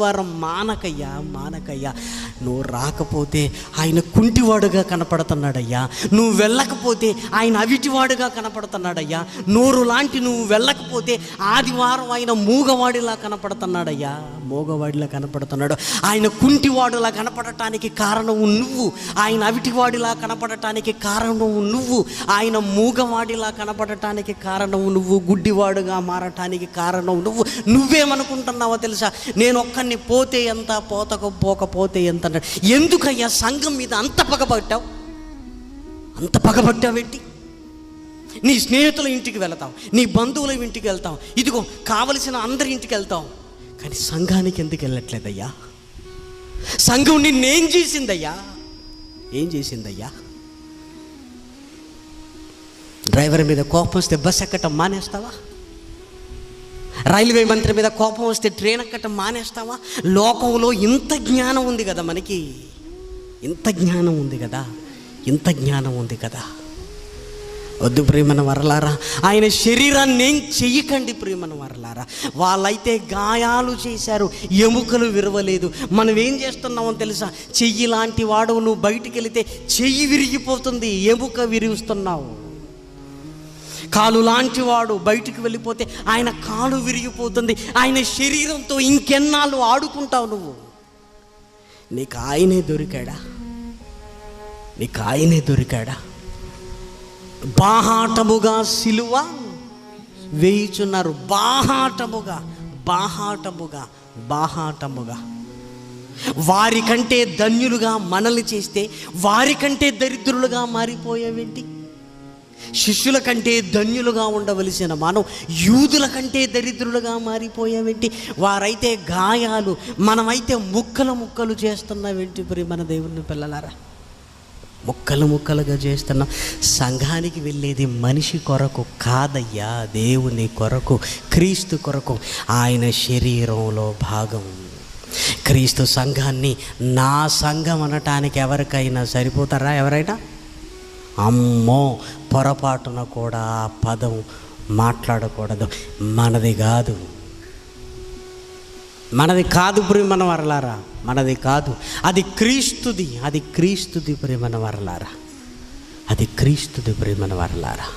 వారం మానకయ్యా నువ్వు రాకపోతే ఆయన కుంటివాడుగా కనపడుతున్నాడయ్యా, నువ్వు వెళ్ళకపోతే ఆయన అవిటివాడుగా కనపడుతున్నాడయ్యా, నోరు లాంటి నువ్వు వెళ్ళకపోతే ఆదివారం ఆయన మూగవాడిలా కనపడుతున్నాడయ్యా, మూగవాడిలా కనపడుతున్నాడు. ఆయన కుంటివాడులా కనపడటానికి కారణం నువ్వు, ఆయన అవిటివాడిలా కనపడటానికి కారణం నువ్వు, ఆయన మూగవాడిలా కనపడటానికి కారణం నువ్వు, గుడ్డివాడుగా మారటానికి కారణం నువ్వు. నువ్వేమనుకుంటున్నావో తెలుసా? నేను ఒక్కడిని పోతే ఎంత, పోకపోతే ఎంత అన్నాడు. ఎందుకయ్యా సంఘం మీద అంత పగబట్టావు? అంత పగబట్టావేంటి? నీ స్నేహితుల ఇంటికి వెళతావు, నీ బంధువుల ఇంటికి వెళ్తావు, ఇదిగో కావలసిన అందరి ఇంటికి వెళ్తావు, కానీ సంఘానికి ఎందుకు వెళ్ళట్లేదయ్యా? సంఘం నిన్నేం చేసిందయ్యా? ఏం చేసిందయ్యా? డ్రైవర్ మీద కోపం వస్తే బస్ ఎక్కటం మానేస్తావా? రైల్వే మంత్రి మీద కోపం వస్తే ట్రైన్ ఎక్కటం మానేస్తావా? లోకంలో ఇంత జ్ఞానం ఉంది కదా మనకి, ఇంత జ్ఞానం ఉంది కదా, ఇంత జ్ఞానం ఉంది కదా. వద్దు ప్రియమైన వరలారా, ఆయన శరీరాన్ని ఏం చెయ్యకండి ప్రియమైన వరలారా. వాళ్ళైతే గాయాలు చేశారు, ఎముకలు విరవలేదు. మనం ఏం చేస్తున్నామో తెలుసా? చెయ్యి లాంటి వాడు నువ్వు బయటికి వెళితే చెయ్యి విరిగిపోతుంది, ఎముక విరిగిస్తున్నావు. కాలు లాంటి వాడు బయటికి వెళ్ళిపోతే ఆయన కాలు విరిగిపోతుంది. ఆయన శరీరంతో ఇంకెన్నాళ్ళు ఆడుకుంటావు నువ్వు? నీకు ఆయనే దొరికాడా? నీకు ఆయనే దొరికాడా? బాహాటముగా సిలువ వేయుచున్నారు, బాహాటముగా బాహాటముగా బాహాటముగా. వారికంటే ధన్యులుగా మనల్ని చేస్తే వారికంటే దరిద్రులుగా మారిపోయేవేంటి? శిష్యుల కంటే ధన్యులుగా ఉండవలసిన మనం యూదుల కంటే దరిద్రులుగా మారిపోయావేంటి? వారైతే గాయాలు, మనమైతే ముక్కలు ముక్కలు చేస్తున్నావేంటి? ప్రియమైన దేవుని పిల్లలారా, ముక్కలు ముక్కలుగా చేస్తున్నాం. సంఘానికి వెళ్ళేది మనిషి కొరకు కాదయ్యా, దేవుని కొరకు, క్రీస్తు కొరకు. ఆయన శరీరంలో భాగం. క్రీస్తు సంఘాన్ని నా సంఘం అనటానికి ఎవరికైనా సరిపోతారా? ఎవరైనా? అమ్మో, పొరపాటున కూడా ఆ పదం మాట్లాడకూడదు. మనది కాదు, మనది కాదు ప్రియమైన వరలారా, మనది కాదు. అది క్రీస్తుది, అది క్రీస్తుది ప్రియమైన వరలారా, అది క్రీస్తుది ప్రియమైన వరలారా.